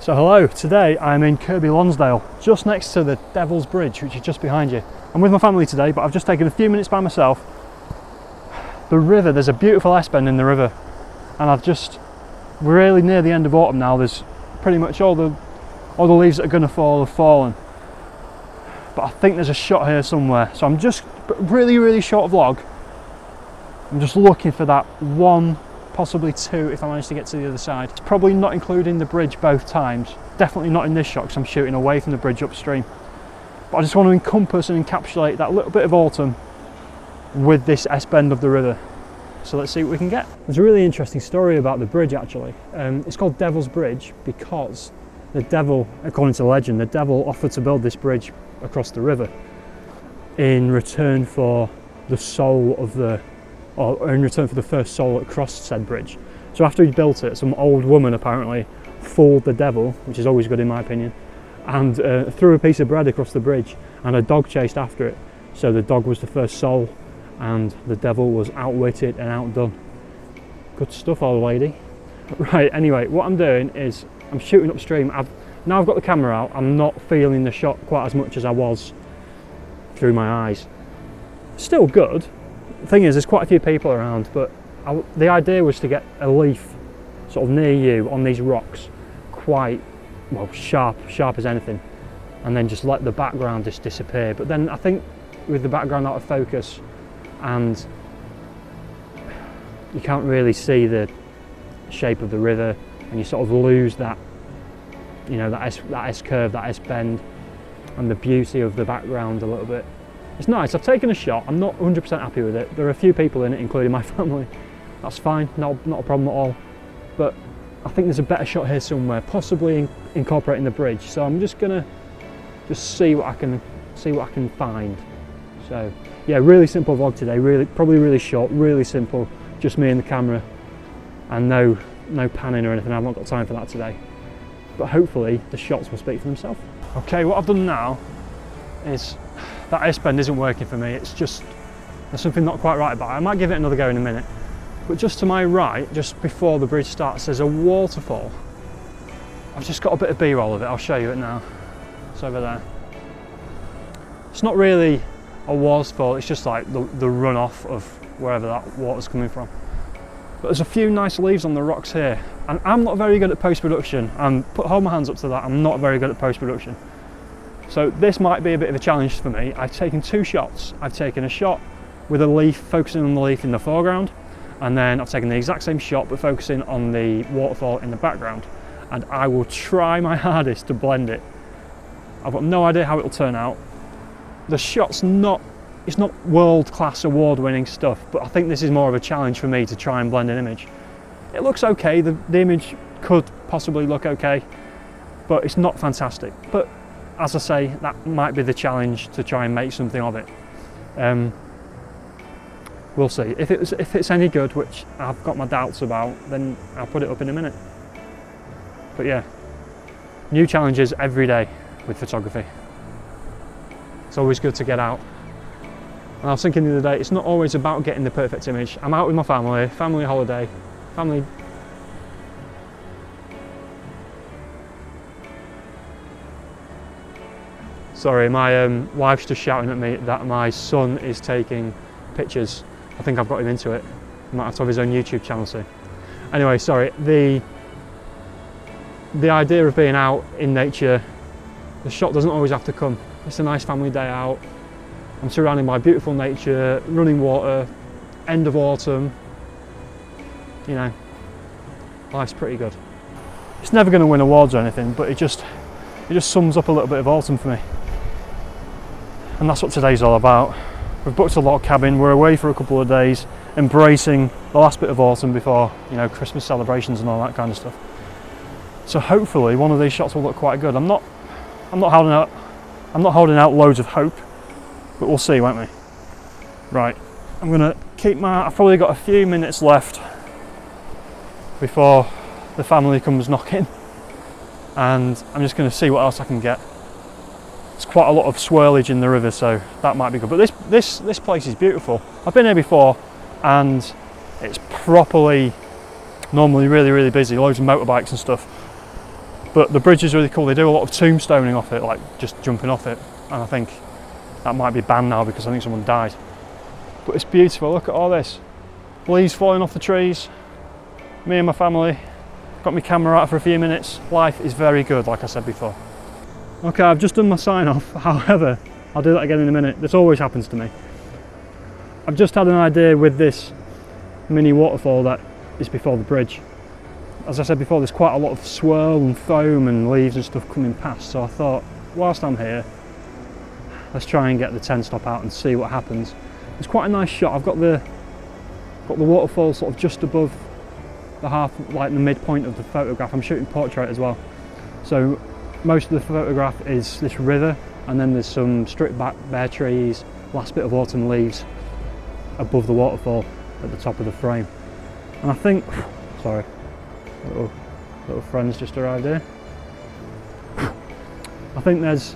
So hello, today I'm in Kirkby Lonsdale, just next to the Devil's Bridge, which is just behind you. I'm with my family today, but I've just taken a few minutes by myself. The river, there's a beautiful S-bend in the river, and we're really near the end of autumn now. There's pretty much all the leaves that are going to fall have fallen. But I think there's a shot here somewhere, so I'm just really short vlog. I'm just looking for that one, possibly two, if I manage to get to the other side. It's probably not including the bridge both times. Definitely not in this shot because I'm shooting away from the bridge upstream. But I just want to encompass and encapsulate that little bit of autumn with this S-bend of the river. So let's see what we can get. There's a really interesting story about the bridge actually. It's called Devil's Bridge because the devil, according to legend, the devil offered to build this bridge across the river in return for the soul of or in return for the first soul that crossed said bridge. So after he built it, some old woman apparently fooled the devil, which is always good in my opinion, and threw a piece of bread across the bridge, and a dog chased after it. So the dog was the first soul, and the devil was outwitted and outdone. Good stuff, old lady. Right, anyway, what I'm doing is I'm shooting upstream. Now I've got the camera out, I'm not feeling the shot quite as much as I was through my eyes. Still good. The thing is, there's quite a few people around, but the idea was to get a leaf sort of near you on these rocks, quite, well, sharp as anything, and then just let the background just disappear. But then I think with the background out of focus, and you can't really see the shape of the river, and you sort of lose that, you know, that S-curve, that S-bend, and the beauty of the background a little bit. It's nice. I've taken a shot. I'm not 100% happy with it. There are a few people in it, including my family. That's fine, not a problem at all. But I think there's a better shot here somewhere, possibly incorporating the bridge. So I'm just gonna see what I can find. So yeah, really simple vlog today. Probably really short, really simple. Just me and the camera, and no panning or anything. I've not got time for that today. But hopefully the shots will speak for themselves. Okay, what I've done now is that S-bend isn't working for me. It's just, there's something not quite right about it. I might give it another go in a minute. But just to my right, just before the bridge starts, there's a waterfall. I've just got a bit of B-roll of it. I'll show you it now. It's over there. It's not really a waterfall. It's just like the runoff of wherever that water's coming from. But there's a few nice leaves on the rocks here. And I'm not very good at post-production. Hold my hands up to that. I'm not very good at post-production. So this might be a bit of a challenge for me. I've taken two shots. I've taken a shot with a leaf, focusing on the leaf in the foreground, and then I've taken the exact same shot but focusing on the waterfall in the background. And I will try my hardest to blend it. I've got no idea how it'll turn out. The shot's it's not world-class award-winning stuff, but I think this is more of a challenge for me to try and blend an image. It looks okay, the image could possibly look okay, but it's not fantastic. But as I say, that might be the challenge, to try and make something of it. We'll see. If it's any good, which I've got my doubts about, then I'll put it up in a minute. But yeah, new challenges every day with photography. It's always good to get out. And I was thinking the other day, it's not always about getting the perfect image. I'm out with my family holiday, family. Sorry, my wife's just shouting at me that my son is taking pictures. I think I've got him into it. He might have to have his own YouTube channel soon. Anyway, sorry, the idea of being out in nature, the shot doesn't always have to come. It's a nice family day out. I'm surrounded by beautiful nature, running water, end of autumn. You know, life's pretty good. It's never going to win awards or anything, but it just sums up a little bit of autumn for me. And that's what today's all about. We've booked a log cabin, we're away for a couple of days, embracing the last bit of autumn before, you know, Christmas celebrations and all that kind of stuff. So hopefully one of these shots will look quite good. I'm not holding out loads of hope, but we'll see, won't we? Right, I'm gonna I've probably got a few minutes left before the family comes knocking, and I'm just gonna see what else I can get. There's quite a lot of swirlage in the river, so that might be good. But this place is beautiful. I've been here before, and it's properly, normally really busy, loads of motorbikes and stuff. But the bridge is really cool. They do a lot of tombstoning off it, like just jumping off it, and I think that might be banned now because I think someone died. But it's beautiful. Look at all this. Leaves falling off the trees. Me and my family got my camera out for a few minutes. Life is very good, like I said before. Okay, I've just done my sign off. However, I'll do that again in a minute. This always happens to me. I've just had an idea with this mini waterfall that is before the bridge. As I said before, there's quite a lot of swirl and foam and leaves and stuff coming past, so I thought, whilst I'm here, let's try and get the 10 stop out and see what happens. It's quite a nice shot. I've got the waterfall sort of just above the like the midpoint of the photograph. I'm shooting portrait as well, so most of the photograph is this river, and then there's some stripped back bare trees, last bit of autumn leaves above the waterfall at the top of the frame. And I think, sorry, little friends just arrived here. I think there's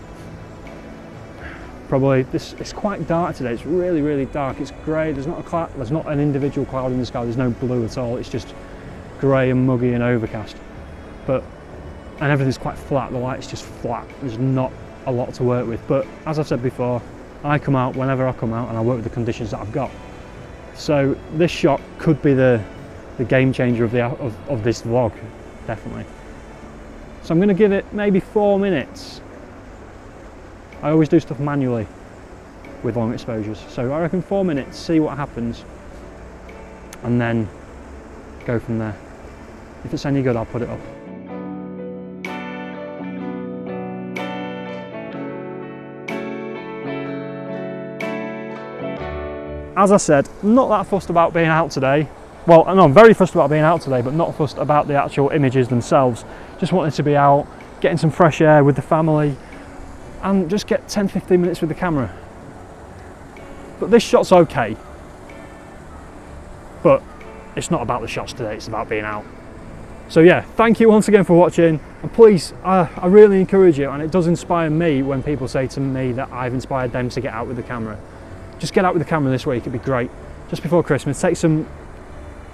probably this. It's quite dark today. It's really dark. It's grey. There's not a cloud. There's not an individual cloud in the sky. There's no blue at all. It's just grey and muggy and overcast. And everything's quite flat. The light's just flat. There's not a lot to work with. But as I've said before, I come out whenever I come out, and I work with the conditions that I've got. So this shot could be the game changer of this vlog, definitely. So I'm going to give it maybe 4 minutes. I always do stuff manually with long exposures, so I reckon 4 minutes, see what happens, and then go from there. If it's any good, I'll put it up. As I said, not that fussed about being out today. Well, no, I'm very fussed about being out today, but not fussed about the actual images themselves. Just wanted to be out, getting some fresh air with the family, and just get 10-15 minutes with the camera. But this shot's okay. But it's not about the shots today, it's about being out. So yeah, thank you once again for watching, and please, I really encourage you, and it does inspire me when people say to me that I've inspired them to get out with the camera. Just get out with the camera this week, it'd be great. Just before Christmas, take some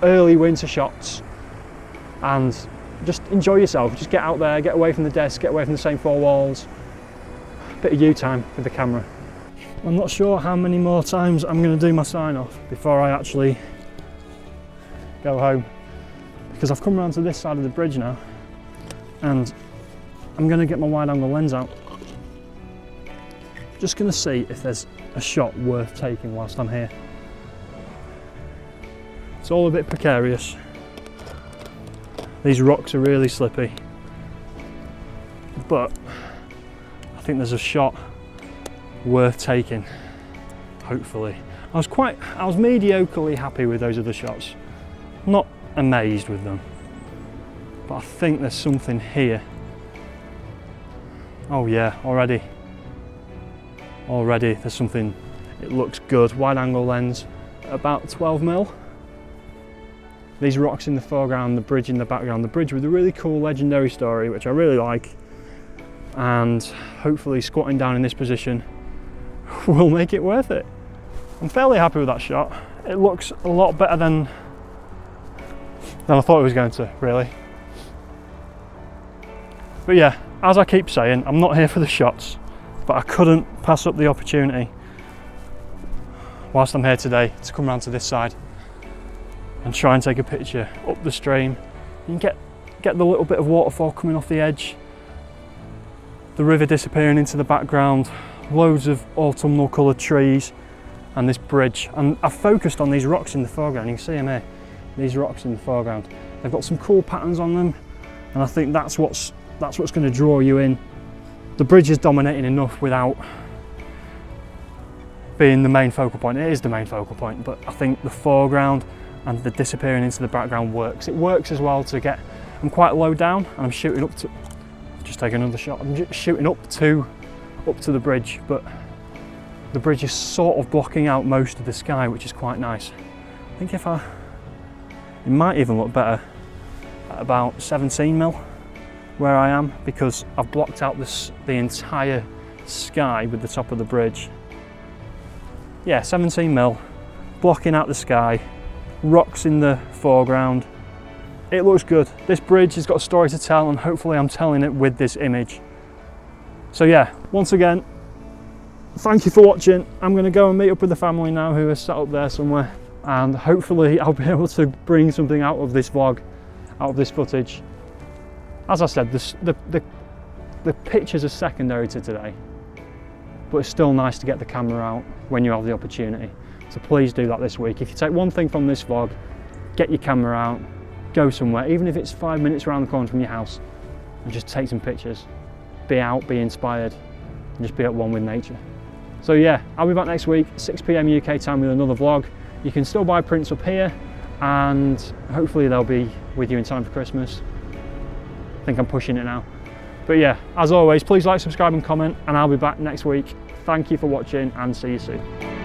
early winter shots and just enjoy yourself. Just get out there, get away from the desk, get away from the same four walls. Bit of you time with the camera. I'm not sure how many more times I'm going to do my sign off before I actually go home, because I've come around to this side of the bridge now, and I'm going to get my wide angle lens out. Just going to see if there's a shot worth taking whilst I'm here. It's all a bit precarious. These rocks are really slippy, but I think there's a shot worth taking, hopefully. I was mediocrely happy with those other shots. Not amazed with them, but I think there's something here. Oh yeah, already there's something. It looks good. Wide angle lens, about 12mm. These rocks in the foreground, the bridge in the background, the bridge with a really cool legendary story, which I really like, and hopefully squatting down in this position will make it worth it. I'm fairly happy with that shot. It looks a lot better than I thought it was going to, really. But yeah, as I keep saying, I'm not here for the shots, but I couldn't pass up the opportunity whilst I'm here today to come around to this side and try and take a picture up the stream. You can get the little bit of waterfall coming off the edge, the river disappearing into the background, loads of autumnal coloured trees, and this bridge. And I've focused on these rocks in the foreground. You can see them here, these rocks in the foreground. They've got some cool patterns on them, and I think that's what's going to draw you in. The bridge is dominating enough without being the main focal point. It is the main focal point, but I think the foreground and the disappearing into the background works. It works as well to get, I'm quite low down and I'm shooting up to, just take another shot, I'm just shooting up to the bridge, but the bridge is sort of blocking out most of the sky, which is quite nice. I think it might even look better at about 17mm where I am, because I've blocked out the entire sky with the top of the bridge. Yeah, 17mm, blocking out the sky, rocks in the foreground, it looks good. This bridge has got a story to tell, and hopefully I'm telling it with this image. So yeah, once again, thank you for watching. I'm going to go and meet up with the family now who are set up there somewhere, and hopefully I'll be able to bring something out of this vlog, out of this footage. As I said, the pictures are secondary to today, but it's still nice to get the camera out when you have the opportunity. So please do that this week. If you take one thing from this vlog, get your camera out, go somewhere, even if it's 5 minutes around the corner from your house, and just take some pictures. Be out, be inspired, and just be at one with nature. So yeah, I'll be back next week, 6 PM UK time with another vlog. You can still buy prints up here, and hopefully they'll be with you in time for Christmas. I think I'm pushing it now. But yeah, as always, please like, subscribe and comment, and I'll be back next week. Thank you for watching, and see you soon.